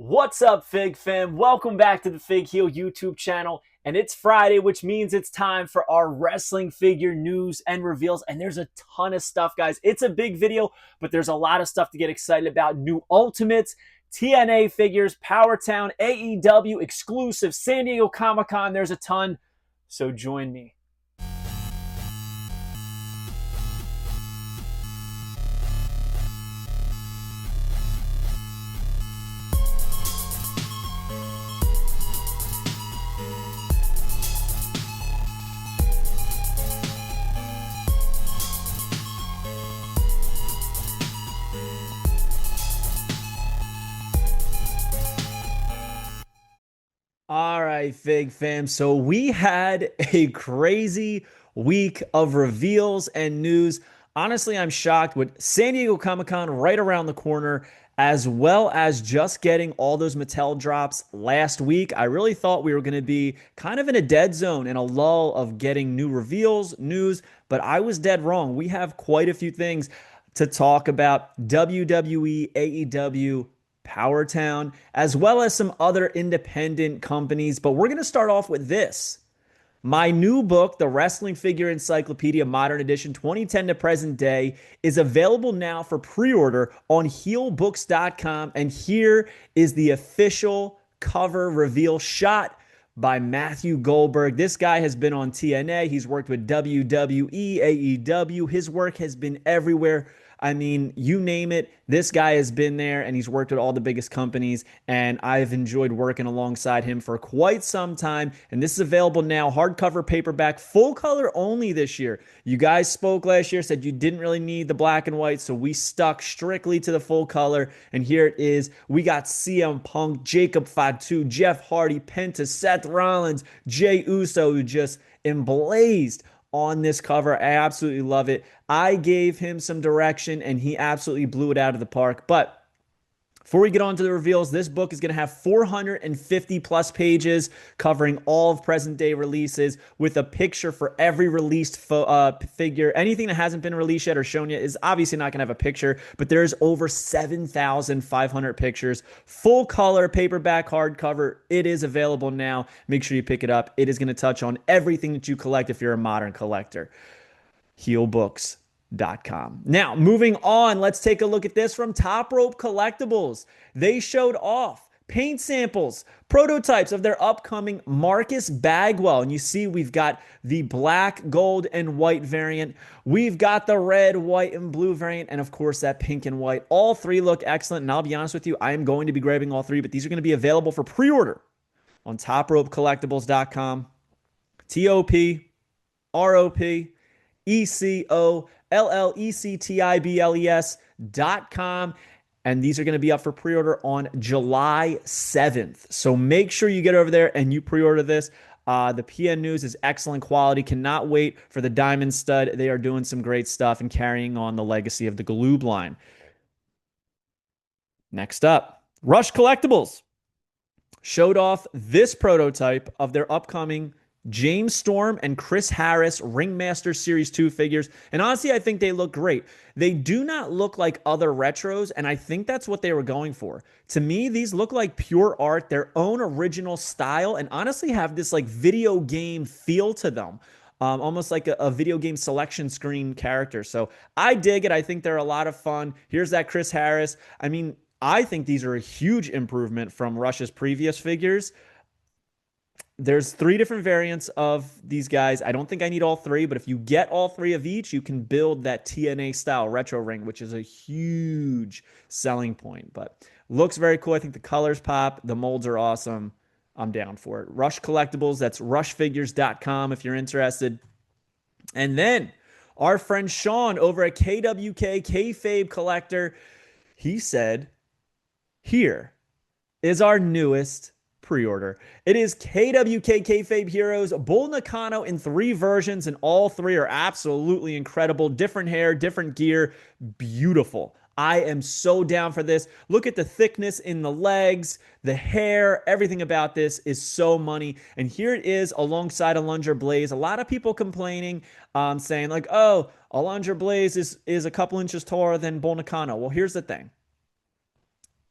What's up, Fig fam? Welcome back to the Fig Heel YouTube channel. And it's Friday, which means it's time for our wrestling figure news and reveals. And there's a ton of stuff, guys. It's a big video, but there's a lot of stuff to get excited about. New Ultimates, TNA figures, Powertown, AEW, exclusive, San Diego Comic-Con. There's a ton. So join me. All right, Fig fam. So we had a crazy week of reveals and news. Honestly, I'm shocked with San Diego Comic-Con right around the corner, as well as just getting all those Mattel drops last week. I really thought we were going to be kind of in a dead zone, in a lull of getting new reveals, news, but I was dead wrong. We have quite a few things to talk about. WWE, AEW, Powertown, as well as some other independent companies. But we're going to start off with this. My new book, The Wrestling Figure Encyclopedia Modern Edition 2010 to Present Day, is available now for pre-order on heelbooks.com. And here is the official cover reveal shot by Matthew Goldberg. This guy has been on TNA. He's worked with WWE, AEW. His work has been everywhere. I mean, you name it, this guy has been there, and he's worked with all the biggest companies, and I've enjoyed working alongside him for quite some time. And this is available now, hardcover, paperback, full color only this year. You guys spoke last year, said you didn't really need the black and white, so we stuck strictly to the full color, and here it is. We got CM Punk, Jacob Fatu, Jeff Hardy, Penta, Seth Rollins, Jey Uso, who just emblazed on this cover. I absolutely love it. I gave him some direction and he absolutely blew it out of the park. But before we get on to the reveals, this book is going to have 450 plus pages covering all of present day releases with a picture for every released figure. Anything that hasn't been released yet or shown yet is obviously not going to have a picture, but there's over 7,500 pictures. Full color, paperback, hardcover. It is available now. Make sure you pick it up. It is going to touch on everything that you collect if you're a modern collector. Heelbooks.com. Now, moving on, let's take a look at this from Top Rope Collectibles. They showed off paint samples, prototypes of their upcoming Marcus Bagwell. And you see we've got the black, gold, and white variant. We've got the red, white, and blue variant. And of course, that pink and white. All three look excellent. And I'll be honest with you, I am going to be grabbing all three, but these are going to be available for pre-order on topropecollectibles.com. TOPROPECOLLECTIBLES.com. And these are going to be up for pre-order on July 7th. So make sure you get over there and you pre-order this. The PN News is excellent quality. Cannot wait for the Diamond Stud. They are doing some great stuff and carrying on the legacy of the Galoob line. Next up, Rush Collectibles showed off this prototype of their upcoming James Storm and Chris Harris Ringmaster Series 2 figures. And honestly, I think they look great. They do not look like other retros, and I think that's what they were going for. To me, these look like pure art, their own original style, and honestly have this like video game feel to them. Almost like a video game selection screen character. So I dig it. I think they're a lot of fun. Here's that Chris Harris. I mean, I think these are a huge improvement from Rush's previous figures. There's three different variants of these guys. I don't think I need all three, but if you get all three of each, you can build that TNA style retro ring, which is a huge selling point. But looks very cool. I think the colors pop. The molds are awesome. I'm down for it. Rush Collectibles, that's rushfigures.com if you're interested. And then our friend Sean over at KWK Kayfabe Collector, he said, here is our newest pre-order. It is KWK Kayfabe Heroes Bull Nakano in 3 versions, and all 3 are absolutely incredible. Different hair, different gear, beautiful. I am so down for this. Look at the thickness in the legs, the hair, everything about this is so money. And here it is alongside Alundra Blaze. A lot of people complaining, saying like, oh, Alundra Blaze is a couple inches taller than Bull Nakano. Well, here's the thing.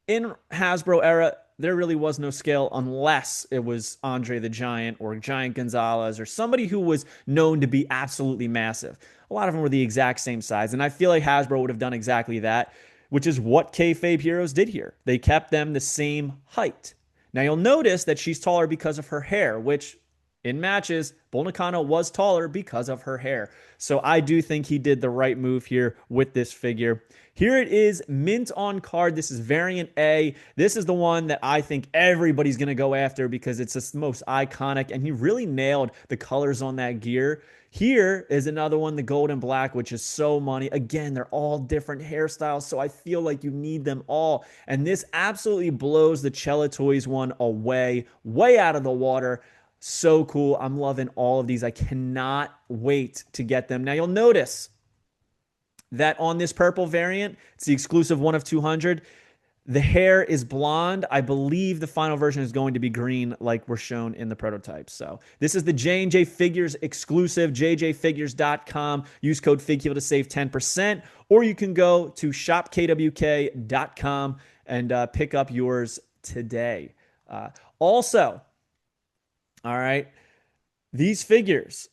In Hasbro era, there really was no scale unless it was Andre the Giant or Giant Gonzalez or somebody who was known to be absolutely massive. A lot of them were the exact same size. And I feel like Hasbro would have done exactly that, which is what Kayfabe Heroes did here. They kept them the same height. Now you'll notice that she's taller because of her hair, which in matches, Bull Nakano was taller because of her hair. So I do think he did the right move here with this figure. Here it is, mint on card. This is variant A. This is the one that I think everybody's going to go after because it's the most iconic, and he really nailed the colors on that gear. Here is another one, the gold and black, which is so money. Again, they're all different hairstyles, so I feel like you need them all. And this absolutely blows the Cella Toys one away, way out of the water. So cool. I'm loving all of these. I cannot wait to get them. Now, you'll notice that on this purple variant, it's the exclusive one of 200. The hair is blonde. I believe the final version is going to be green like we're shown in the prototype. So this is the J&J Figures exclusive, jjfigures.com. Use code FIGHEAL to save 10%, or you can go to shopkwk.com and pick up yours today. Also, all right, these figures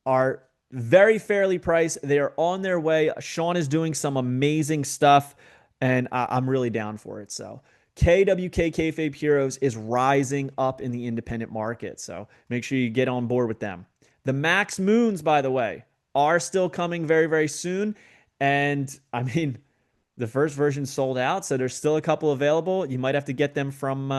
are very fairly priced. They are on their way. Sean is doing some amazing stuff, and I'm really down for it. So KWK Kayfabe Heroes is rising up in the independent market. So make sure you get on board with them. The Max Moons, by the way, are still coming very, very soon. And I mean, the first version sold out, so there's still a couple available. You might have to get them from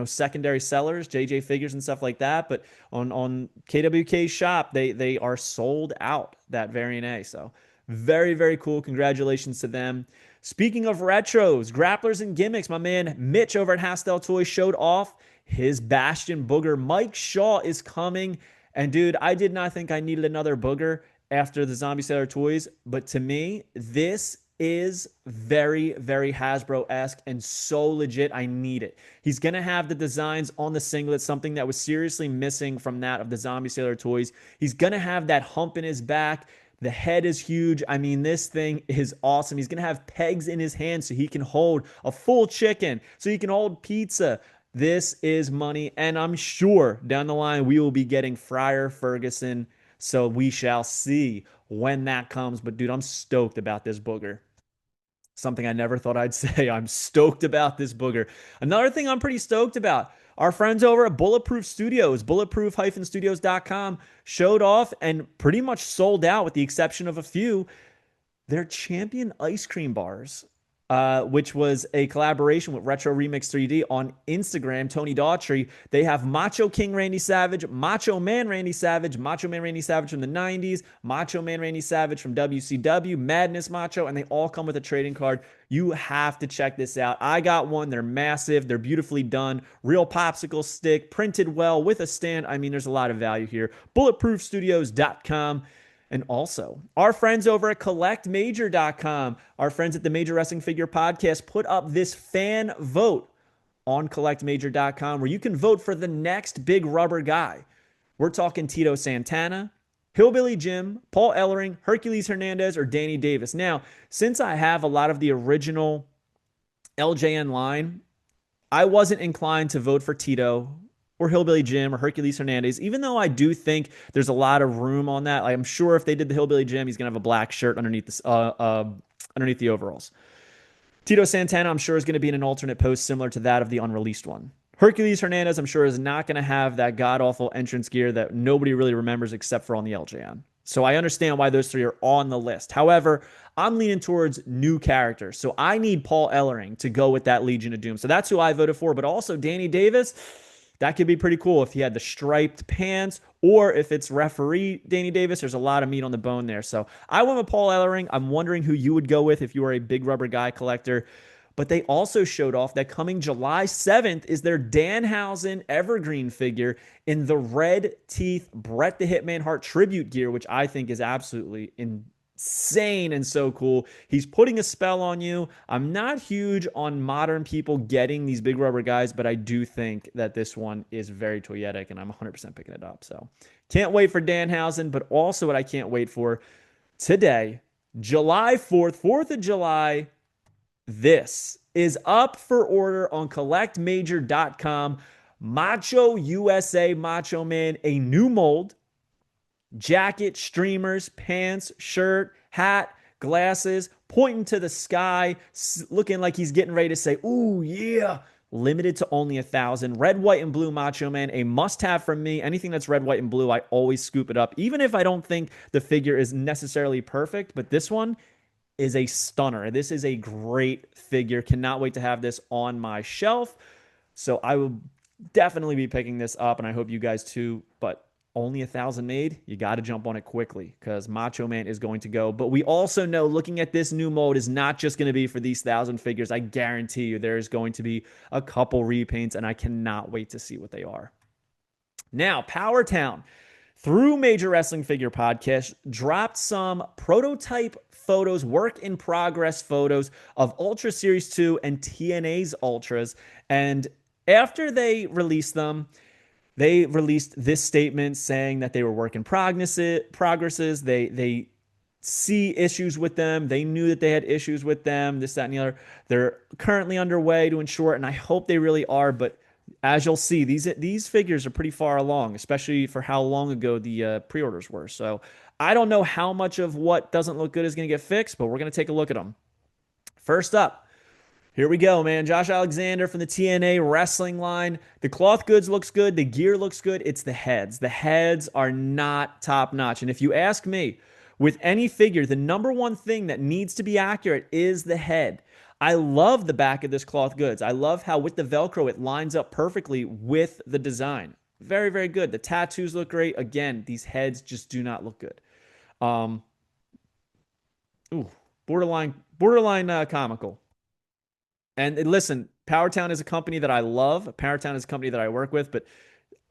secondary sellers, JJ Figures and stuff like that. But on KWK's shop, they are sold out, that variant A. So very, very cool. Congratulations to them. Speaking of retros, grapplers and gimmicks, my man Mitch over at Hastel Toys showed off his Bastion Booger. Mike Shaw is coming. And dude, I did not think I needed another Booger after the Zombie Sailor Toys. But to me, this is very, very Hasbro-esque and so legit. I need it. He's going to have the designs on the singlet, something that was seriously missing from that of the Zombie Sailor Toys. He's going to have that hump in his back. The head is huge. I mean, this thing is awesome. He's going to have pegs in his hands so he can hold a full chicken, so he can hold pizza. This is money, and I'm sure down the line we will be getting Friar Ferguson, so we shall see when that comes. But dude, I'm stoked about this Booger. Something I never thought I'd say. I'm stoked about this Booger. Another thing I'm pretty stoked about, our friends over at Bulletproof Studios, bulletproof-studios.com, showed off and pretty much sold out with the exception of a few, their Champion ice cream bars, which was a collaboration with Retro Remix 3D on Instagram, Tony Daughtry. They have Macho King Randy Savage, Macho Man Randy Savage from the 90s, Macho Man Randy Savage from WCW, Madness Macho, and they all come with a trading card. You have to check this out. I got one. They're massive. They're beautifully done. Real popsicle stick, printed well with a stand. I mean, there's a lot of value here. BulletproofStudios.com. And also, our friends over at CollectMajor.com, our friends at the Major Wrestling Figure Podcast, put up this fan vote on CollectMajor.com where you can vote for the next big rubber guy. We're talking Tito Santana, Hillbilly Jim, Paul Ellering, Hercules Hernandez, or Danny Davis. Now, since I have a lot of the original LJN line, I wasn't inclined to vote for Tito or Hillbilly Jim or Hercules Hernandez, even though I do think there's a lot of room on that. I'm sure if they did the Hillbilly Jim, he's going to have a black shirt underneath the overalls. Tito Santana, I'm sure, is going to be in an alternate post similar to that of the unreleased one. Hercules Hernandez, I'm sure, is not going to have that god-awful entrance gear that nobody really remembers except for on the LJN. So I understand why those three are on the list. However, I'm leaning towards new characters. So I need Paul Ellering to go with that Legion of Doom. So that's who I voted for. But also Danny Davis, that could be pretty cool if he had the striped pants, or if it's referee Danny Davis. There's a lot of meat on the bone there. So I went with Paul Ellering. I'm wondering who you would go with if you are a big rubber guy collector. But they also showed off that coming July 7th is their Danhausen Evergreen figure in the red teeth Bret the Hitman Hart tribute gear, which I think is absolutely insane and so cool. He's putting a spell on you. I'm not huge on modern people getting these big rubber guys, but I do think that this one is very toyetic, and I'm 100% picking it up. So can't wait for Danhausen, but also what I can't wait for today, July 4th, 4th of July, this is up for order on collectmajor.com. Macho USA Macho Man, a new mold, jacket, streamers, pants, shirt, hat, glasses, pointing to the sky, looking like he's getting ready to say, "Ooh, yeah." Limited to only 1,000. Red, white, and blue Macho Man, a must have from me. Anything that's red, white, and blue, I always scoop it up, even if I don't think the figure is necessarily perfect. But this one is a stunner. This is a great figure. Cannot wait to have this on my shelf. So I will definitely be picking this up, and I hope you guys too. But only 1,000 made. You got to jump on it quickly because Macho Man is going to go. But we also know looking at this new mode is not just going to be for these 1,000 figures. I guarantee you there is going to be a couple repaints, and I cannot wait to see what they are. Now, Power Town, through Major Wrestling Figure Podcast, dropped some prototype photos, work in progress photos of Ultra Series 2 and TNA's Ultras. And after they released them, they released this statement saying that they were work in progresses. They see issues with them. They knew that they had issues with them, this, that, and the other. They're currently underway to ensure it, and I hope they really are. But as you'll see, these figures are pretty far along, especially for how long ago the pre-orders were. So I don't know how much of what doesn't look good is going to get fixed, but we're going to take a look at them. First up, here we go, man. Josh Alexander from the TNA wrestling line. The cloth goods looks good. The gear looks good. It's the heads. The heads are not top notch. And if you ask me, with any figure, the number one thing that needs to be accurate is the head. I love the back of this cloth goods. I love how with the Velcro, it lines up perfectly with the design. Very, very good. The tattoos look great. Again, these heads just do not look good. Ooh, borderline comical. And listen, Powertown is a company that I love. Powertown is a company that I work with, but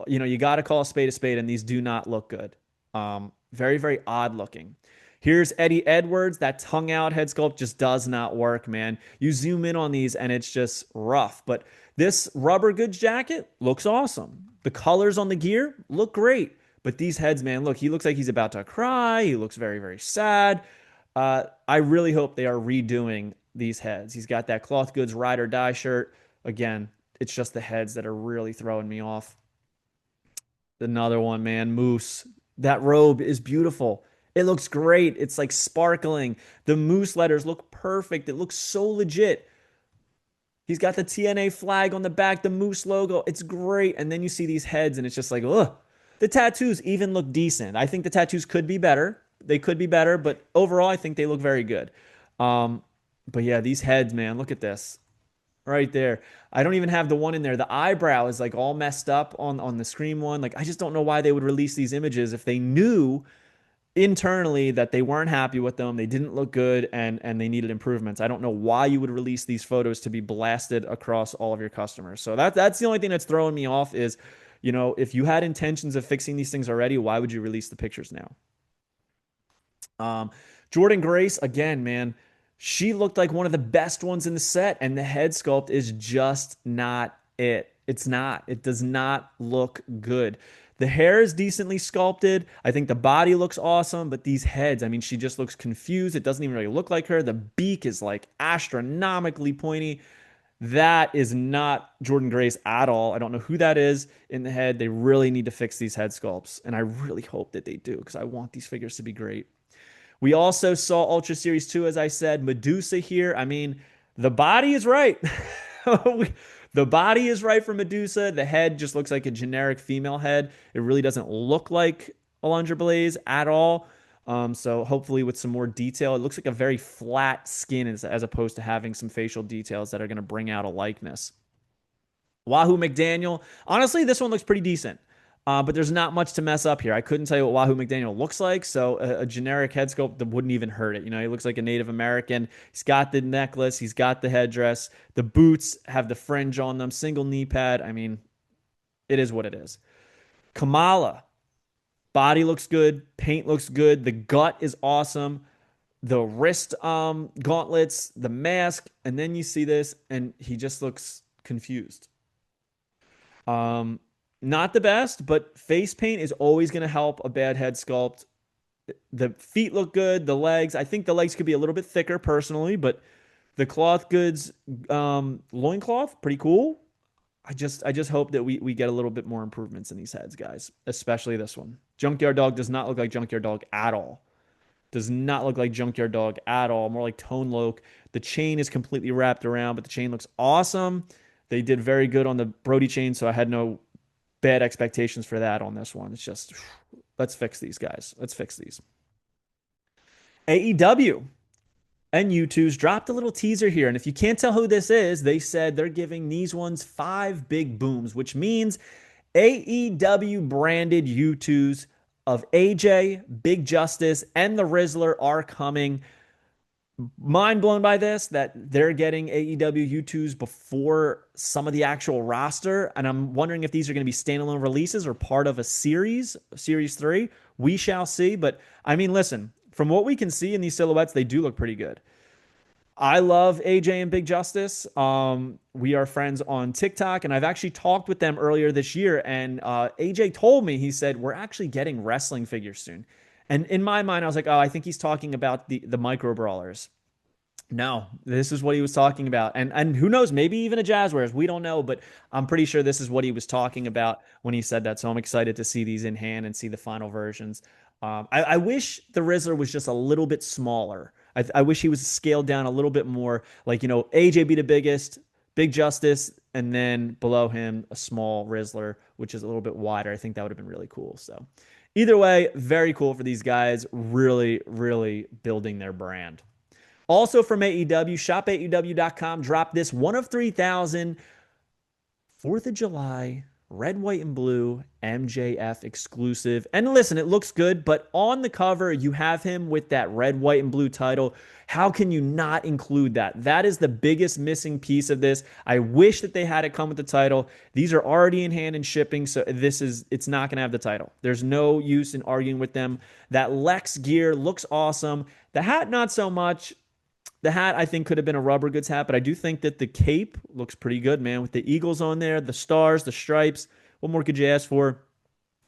you got to call a spade, and these do not look good. Very, very odd looking. Here's Eddie Edwards. That tongue out head sculpt just does not work, man. You zoom in on these and it's just rough. But this rubber goods jacket looks awesome. The colors on the gear look great. But these heads, man, look, he looks like he's about to cry. He looks very, very sad. I really hope they are redoing these heads. He's got that cloth goods ride or die shirt. Again, it's just the heads that are really throwing me off. Another one, man, Moose. That robe is beautiful. It looks great. It's like sparkling. The Moose letters look perfect. It looks so legit. He's got the TNA flag on the back, the Moose logo. It's great. And then you see these heads and it's just like, ugh. The tattoos even look decent. I think the tattoos could be better. They could be better, but overall, I think they look very good. But yeah, these heads, man, look at this right there. I don't even have the one in there. The eyebrow is like all messed up on the Scream one. Like, I just don't know why they would release these images if they knew internally that they weren't happy with them, they didn't look good, and they needed improvements. I don't know why you would release these photos to be blasted across all of your customers. So that's the only thing that's throwing me off is, if you had intentions of fixing these things already, why would you release the pictures now? Jordan Grace, again, man, she looked like one of the best ones in the set, and the head sculpt is just not it. It's not. It does not look good. The hair is decently sculpted. I think the body looks awesome, but these heads, I mean, she just looks confused. It doesn't even really look like her. The beak is like astronomically pointy. That is not Jordan Grace at all. I don't know who that is in the head. They really need to fix these head sculpts, and I really hope that they do because I want these figures to be great. We also saw Ultra Series 2, as I said, Medusa here. I mean, the body is right. The body is right for Medusa. The head just looks like a generic female head. It really doesn't look like Alundra Blaze at all. So hopefully with some more detail, it looks like a very flat skin as opposed to having some facial details that are going to bring out a likeness. Wahoo McDaniel. Honestly, this one looks pretty decent. But there's not much to mess up here. I couldn't tell you what Wahoo McDaniel looks like, so a generic head sculpt that wouldn't even hurt it. He looks like a Native American. He's got the necklace. He's got the headdress. The boots have the fringe on them. Single knee pad. I mean, it is what it is. Kamala. Body looks good. Paint looks good. The gut is awesome. The wrist gauntlets, the mask, and then you see this, and he just looks confused. Not the best, but face paint is always going to help a bad head sculpt. The feet look good. The legs, I think the legs could be a little bit thicker personally, but The cloth goods loincloth, pretty cool. I just hope that we get a little bit more improvements in these heads, guys, especially this one. Junkyard Dog does not look like Junkyard Dog at all. Does not look like Junkyard Dog at all. More like Tone Loc. The chain is completely wrapped around, but the chain looks awesome. They did very good on the Brody chain, so I had no bad expectations for that on this one. It's just, let's fix these, guys. Let's fix these. AEW and Youtooz dropped a little teaser here. And if you can't tell who this is, they said they're giving these ones 5 big booms, which means AEW branded Youtooz of AJ, Big Justice, and the Rizzler are coming. Mind blown by this, that they're getting AEW Youtooz before some of the actual roster. And I'm wondering if these are going to be standalone releases or part of a series 3. We shall see. But I mean, listen, from what we can see in these silhouettes, they do look pretty good. I love AJ and Big Justice. We are friends on TikTok, and I've actually talked with them earlier this year. And AJ told me, he said, we're actually getting wrestling figures soon. And in my mind, I was like, oh, I think he's talking about the micro brawlers. No, this is what he was talking about. And who knows, maybe even a Jazzwares. We don't know, but I'm pretty sure this is what he was talking about when he said that. So I'm excited to see these in hand and see the final versions. I wish the Rizzler was just a little bit smaller. I wish he was scaled down a little bit more. Like, AJ be the biggest, Big Justice, and then below him, a small Rizzler, which is a little bit wider. I think that would have been really cool. So either way, very cool for these guys. Really, really building their brand. Also from AEW, shopaew.com dropped this one of 3,000 4th of July red, white, and blue MJF exclusive. And listen, it looks good, but on the cover, you have him with that red, white, and blue title. How can you not include that? That is the biggest missing piece of this. I wish that they had it come with the title. These are already in hand and shipping, so it's not going to have the title. There's no use in arguing with them. That Lex gear looks awesome. The hat, not so much. The hat, I think, could have been a rubber goods hat, but I do think that the cape looks pretty good, man, with the eagles on there, the stars, the stripes. What more could you ask for?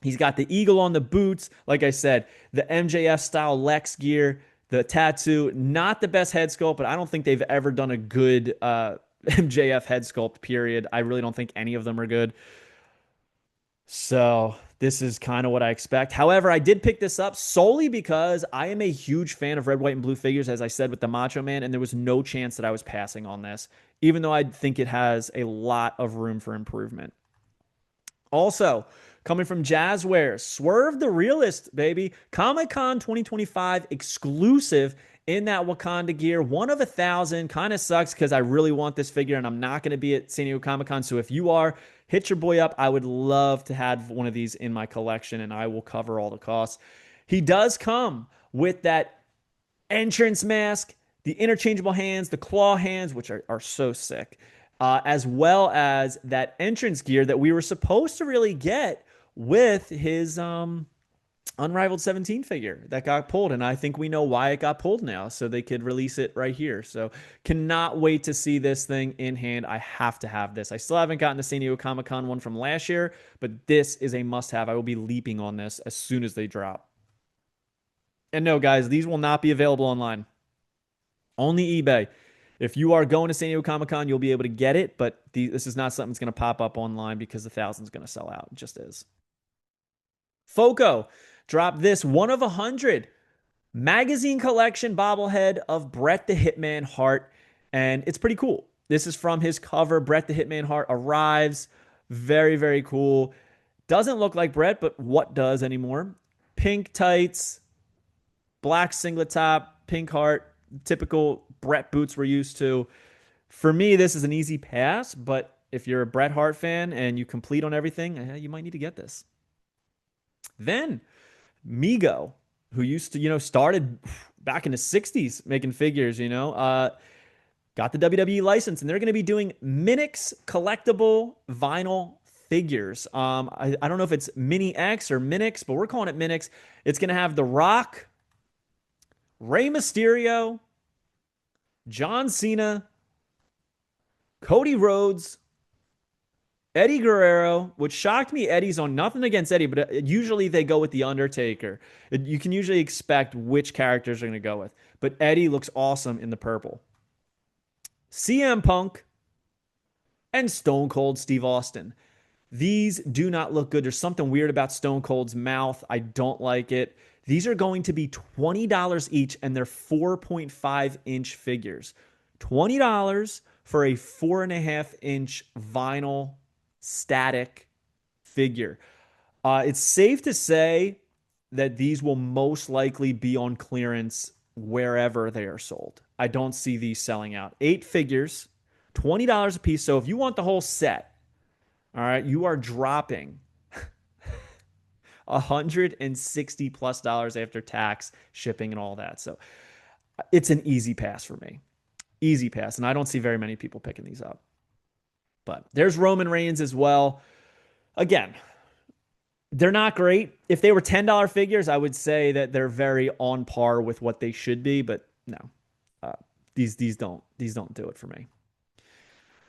He's got the eagle on the boots. Like I said, the MJF-style Lex gear, the tattoo, not the best head sculpt, but I don't think they've ever done a good MJF head sculpt, period. I really don't think any of them are good. So this is kind of what I expect. However, I did pick this up solely because I am a huge fan of red, white, and blue figures, as I said, with the Macho Man, and there was no chance that I was passing on this, even though I think it has a lot of room for improvement. Also, coming from Jazzwares, Swerve the Realist, baby. Comic-Con 2025 exclusive in that Wakanda gear. One of 1,000. Kind of sucks because I really want this figure, and I'm not going to be at San Diego Comic-Con. So if you are, hit your boy up. I would love to have one of these in my collection, and I will cover all the costs. He does come with that entrance mask, the interchangeable hands, the claw hands, which are so sick, as well as that entrance gear that we were supposed to really get with his Unrivaled 17 figure that got pulled. And I think we know why it got pulled now, so they could release it right here. So cannot wait to see this thing in hand. I have to have this. I still haven't gotten the San Diego Comic-Con one from last year, but this is a must-have. I will be leaping on this as soon as they drop. And no, guys, these will not be available online. Only eBay. If you are going to San Diego Comic-Con, you'll be able to get it, but this is not something that's going to pop up online because the 1,000 is going to sell out. It just is. Foco dropped this 1 of 100 magazine collection bobblehead of Bret the Hitman Hart, and it's pretty cool. This is from his cover. Bret the Hitman Hart arrives. Very, very cool. Doesn't look like Bret, but what does anymore? Pink tights, black singlet top, pink heart, typical Bret boots we're used to. For me, this is an easy pass, but if you're a Bret Hart fan and you complete on everything, you might need to get this. Then Migo, who used to, started back in the 60s making figures, got the WWE license, and they're going to be doing Minix collectible vinyl figures. I don't know if it's Mini X or Minix, but we're calling it Minix. It's going to have The Rock, Rey Mysterio, John Cena, Cody Rhodes, Eddie Guerrero, which shocked me. Eddie's on, nothing against Eddie, but usually they go with The Undertaker. You can usually expect which characters they're going to go with. But Eddie looks awesome in the purple. CM Punk, and Stone Cold Steve Austin. These do not look good. There's something weird about Stone Cold's mouth. I don't like it. These are going to be $20 each, and they're 4.5-inch figures. $20 for a 4.5-inch vinyl static figure. It's safe to say that these will most likely be on clearance wherever they are sold. I don't see these selling out. 8 figures, $20 a piece. So if you want the whole set, all right, you are dropping $160+ after tax, shipping, and all that. So it's an easy pass for me. Easy pass. And I don't see very many people picking these up. But there's Roman Reigns as well. Again, they're not great. If they were $10 figures, I would say that they're very on par with what they should be. But no, these don't do it for me.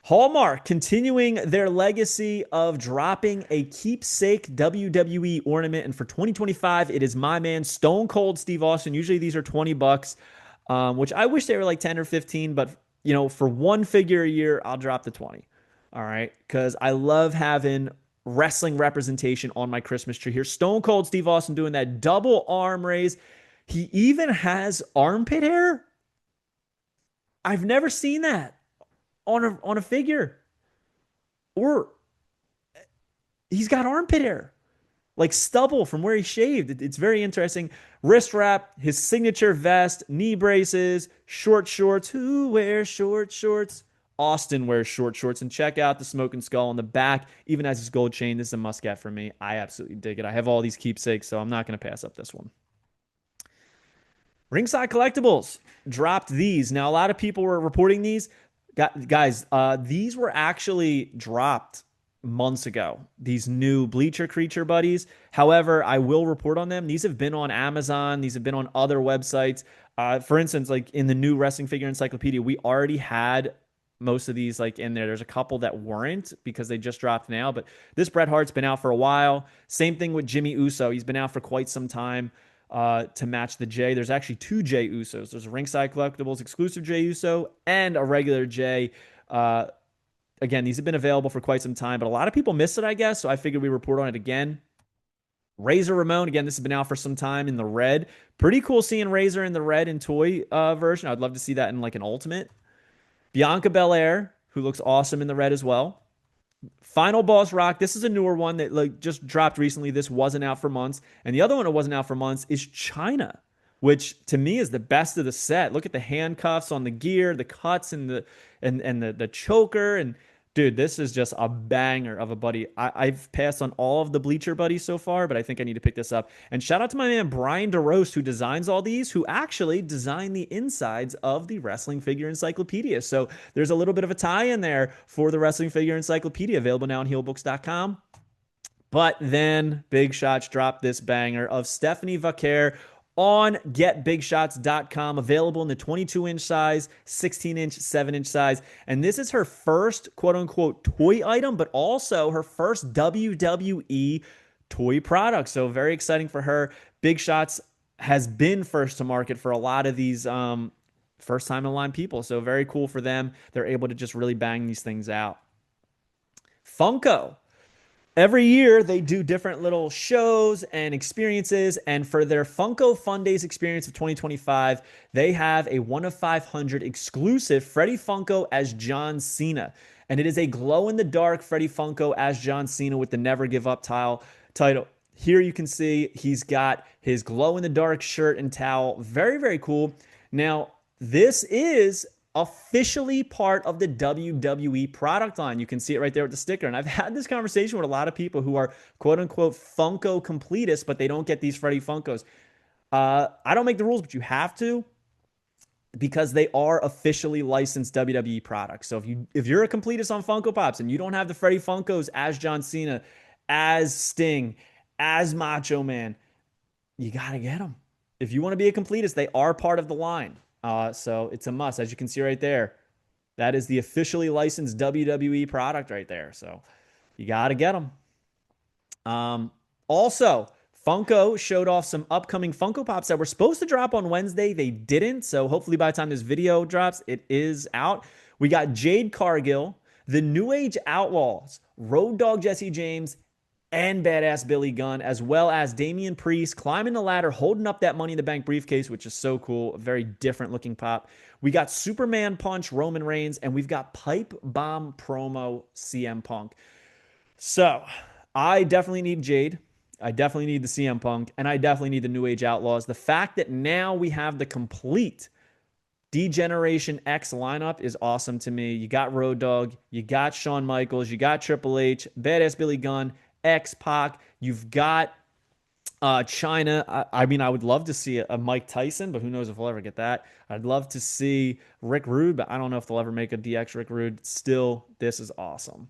Hallmark continuing their legacy of dropping a keepsake WWE ornament, and for 2025, it is my man Stone Cold Steve Austin. Usually these are $20, which I wish they were like 10 or 15, but you know, for one figure a year, I'll drop the 20. All right, because I love having wrestling representation on my Christmas tree here. Stone Cold Steve Austin doing that double arm raise. He even has armpit hair. I've never seen that on a figure. Or he's got armpit hair, like stubble from where he shaved. It's very interesting. Wrist wrap, his signature vest, knee braces, short shorts. Who wears short shorts? Austin wears short shorts. And check out the smoking skull on the back, even has his gold chain. This is a must-get for me. I absolutely dig it. I have all these keepsakes, so I'm not going to pass up this one. Ringside Collectibles dropped these. Now, a lot of people were reporting these. Guys, these were actually dropped months ago, these new Bleacher Creature buddies. However, I will report on them. These have been on Amazon. These have been on other websites. For instance, like in the new wrestling figure encyclopedia, we already had most of these like in there. There's a couple that weren't because they just dropped now, but this Bret Hart's been out for a while. Same thing with Jimmy Uso. He's been out for quite some time. To match the J. There's actually 2 Jey Usos. There's a Ringside Collectibles exclusive Jey Uso and a regular Jey. Again, these have been available for quite some time, but a lot of people missed it, I guess, so I figured we report on it again. Razor Ramon, again, this has been out for some time in the red. Pretty cool seeing Razor in the red and toy version. I'd love to see that in like an ultimate. Bianca Belair, who looks awesome in the red as well. Final Boss Rock. This is a newer one that like just dropped recently. This wasn't out for months. And the other one that wasn't out for months is China, which to me is the best of the set. Look at the handcuffs on the gear, the cuts, and the choker. And dude, this is just a banger of a buddy. I've passed on all of the Bleacher buddies so far, but I think I need to pick this up. And shout out to my man Brian DeRoast, who designs all these, who actually designed the insides of the Wrestling Figure Encyclopedia. So there's a little bit of a tie-in there for the Wrestling Figure Encyclopedia, available now on heelbooks.com. But then Big Shots dropped this banger of Stephanie Vaquer on getbigshots.com, available in the 22-inch size, 16-inch, 7-inch size. And this is her first quote-unquote toy item, but also her first WWE toy product. So very exciting for her. Big Shots has been first to market for a lot of these first-time in line people. So very cool for them. They're able to just really bang these things out. Funko. Every year, they do different little shows and experiences, and for their Funko Fun Days experience of 2025, they have a 1 of 500 exclusive Freddie Funko as John Cena, and it is a glow-in-the-dark Freddie Funko as John Cena with the Never Give Up title. Here you can see he's got his glow-in-the-dark shirt and towel. Very, very cool. Now, this is officially part of the WWE product line. You can see it right there with the sticker. And I've had this conversation with a lot of people who are quote unquote Funko completists, but they don't get these Freddy Funkos. I don't make the rules, but you have to, because they are officially licensed WWE products. So if you're a completist on Funko Pops and you don't have the Freddy Funkos as John Cena, as Sting, as Macho Man, you got to get them. If you want to be a completist, they are part of the line. So it's a must, as you can see right there. That is the officially licensed WWE product right there. So you got to get them. Also, Funko showed off some upcoming Funko Pops that were supposed to drop on Wednesday. They didn't. So hopefully by the time this video drops, it is out. We got Jade Cargill, the New Age Outlaws, Road Dogg Jesse James, and Badass Billy Gunn, as well as Damian Priest climbing the ladder, holding up that Money in the Bank briefcase, which is so cool. A very different looking pop. We got Superman Punch Roman Reigns, and we've got Pipe Bomb promo CM Punk. So I definitely need Jade. I definitely need the CM Punk, and I definitely need the New Age Outlaws. The fact that now we have the complete D-Generation X lineup is awesome to me. You got Road Dogg, you got Shawn Michaels, you got Triple H, Badass Billy Gunn, X-Pac. You've got China. I mean, I would love to see a Mike Tyson, but who knows if we'll ever get that. I'd love to see Rick Rude, but I don't know if they'll ever make a DX Rick Rude. Still, this is awesome.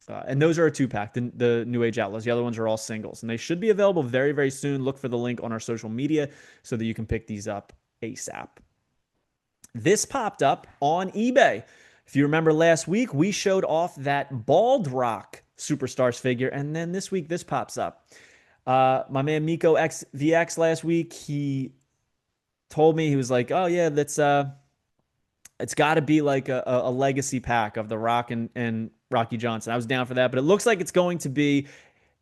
And those are a two-pack, the New Age Outlaws. The other ones are all singles. And they should be available very, very soon. Look for the link on our social media so that you can pick these up ASAP. This popped up on eBay. If you remember last week, we showed off that Bald Rock Superstars figure. And then this week, this pops up. My man Miko XVX last week, he told me, he was like, oh, yeah, that's it's got to be like a legacy pack of The Rock and Rocky Johnson. I was down for that, but it looks like it's going to be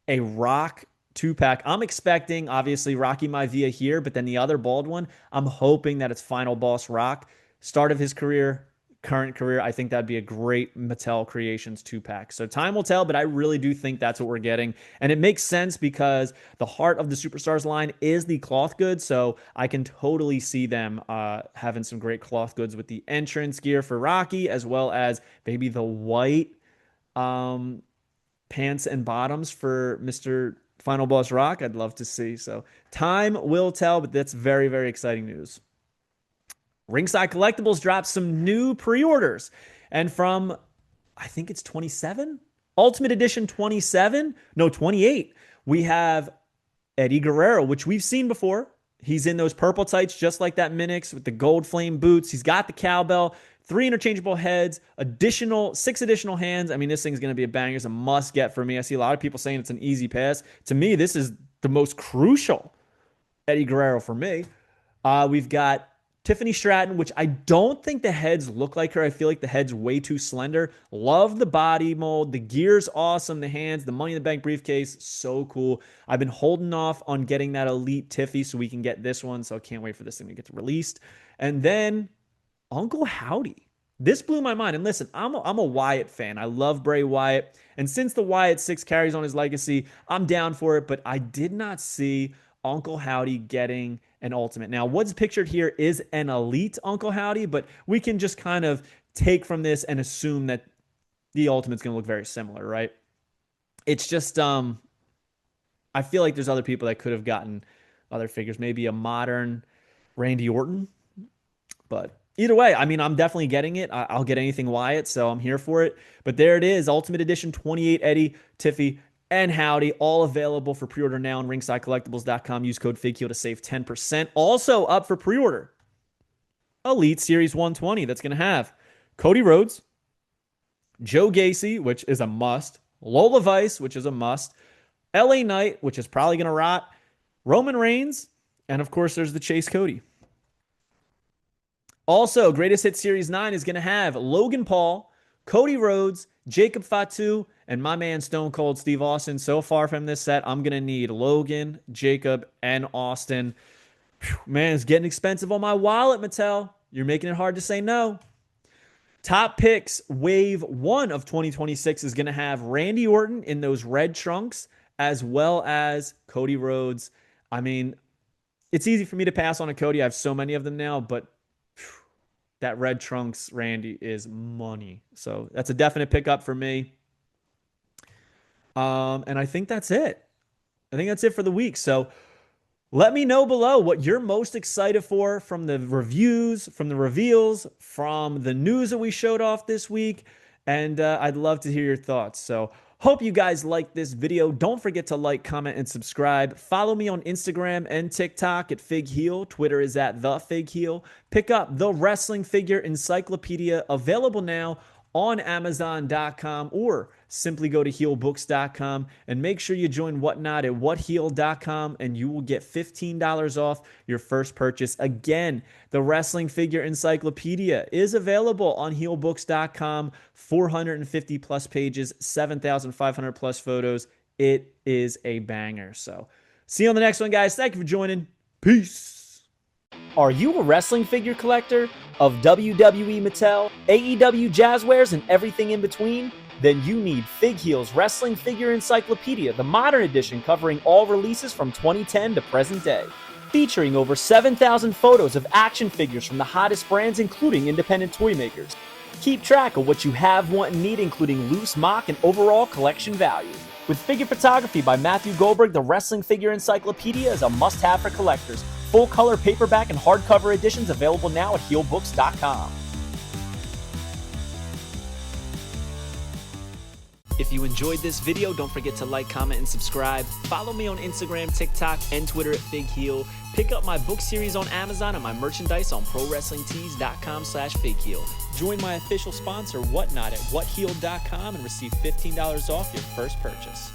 a Rock two-pack. I'm expecting, obviously, Rocky Maivia here, but then the other bald one, I'm hoping that it's Final Boss Rock. Start of his career, current career. I think that'd be a great Mattel Creations two-pack. So time will tell, but I really do think that's what we're getting. And it makes sense because the heart of the Superstars line is the cloth goods, so I can totally see them having some great cloth goods with the entrance gear for Rocky, as well as maybe the white pants and bottoms for Mr. Final Boss Rock. I'd love to see. So time will tell, but that's very, very exciting news. Ringside Collectibles dropped some new pre-orders. And from, I think it's 27? Ultimate Edition 27? No, 28. We have Eddie Guerrero, which we've seen before. He's in those purple tights, just like that Minix with the gold flame boots. He's got the cowbell, 3 interchangeable heads, 6 additional hands. I mean, this thing's going to be a banger. It's a must get for me. I see a lot of people saying it's an easy pass. To me, this is the most crucial Eddie Guerrero for me. We've got Tiffany Stratton, which I don't think the heads look like her. I feel like the head's way too slender. Love the body mold. The gear's awesome. The hands, the Money in the Bank briefcase, so cool. I've been holding off on getting that Elite Tiffy so we can get this one, so I can't wait for this thing to get released. And then Uncle Howdy. This blew my mind. And listen, I'm a Wyatt fan. I love Bray Wyatt. And since the Wyatt 6 carries on his legacy, I'm down for it. But I did not see Uncle Howdy getting an Ultimate. Now, what's pictured here is an Elite Uncle Howdy, but we can just kind of take from this and assume that the Ultimate's going to look very similar, right? It's just, I feel like there's other people that could have gotten other figures. Maybe a modern Randy Orton. But either way, I mean, I'm definitely getting it. I'll get anything Wyatt, so I'm here for it. But there it is, Ultimate Edition 28 Eddie, Tiffy, and Howdy, all available for pre-order now on ringsidecollectibles.com. Use code FIGHEEL to save 10%. Also up for pre-order, Elite Series 120. That's going to have Cody Rhodes, Joe Gacy, which is a must, Lola Vice, which is a must, LA Knight, which is probably going to rot, Roman Reigns, and of course there's the Chase Cody. Also, Greatest Hits Series 9 is going to have Logan Paul, Cody Rhodes, Jacob Fatu, and my man Stone Cold Steve Austin. So far from this set, I'm going to need Logan, Jacob, and Austin. Whew, man, it's getting expensive on my wallet, Mattel. You're making it hard to say no. Top picks, Wave 1 of 2026 is going to have Randy Orton in those red trunks, as well as Cody Rhodes. I mean, it's easy for me to pass on a Cody. I have so many of them now, but that red trunks Randy is money. So that's a definite pickup for me. And I think that's it. I think that's it for the week. So let me know below what you're most excited for from the reviews, from the reveals, from the news that we showed off this week. And I'd love to hear your thoughts. So hope you guys liked this video. Don't forget to like, comment, and subscribe. Follow me on Instagram and TikTok at FigHeal. Twitter is at TheFigHeal. Pick up the Wrestling Figure Encyclopedia, available now on Amazon.com, or simply go to heelbooks.com and make sure you join Whatnot at whatheel.com and you will get $15 off your first purchase. Again, the Wrestling Figure Encyclopedia is available on heelbooks.com. 450 plus pages, 7,500 plus photos. It is a banger. So see you on the next one, guys. Thank you for joining. Peace. Are you a wrestling figure collector of WWE, Mattel, AEW, Jazzwares, and everything in between? Then you need Fig Heel's Wrestling Figure Encyclopedia, the modern edition covering all releases from 2010 to present day. Featuring over 7,000 photos of action figures from the hottest brands, including independent toy makers. Keep track of what you have, want, and need, including loose, mock, and overall collection value. With figure photography by Matthew Goldberg, the Wrestling Figure Encyclopedia is a must-have for collectors. Full-color paperback and hardcover editions available now at heelbooks.com. If you enjoyed this video, don't forget to like, comment, and subscribe. Follow me on Instagram, TikTok, and Twitter at FigHeel. Pick up my book series on Amazon and my merchandise on ProWrestlingTees.com/FigHeel. Join my official sponsor, Whatnot, at whatheel.com and receive $15 off your first purchase.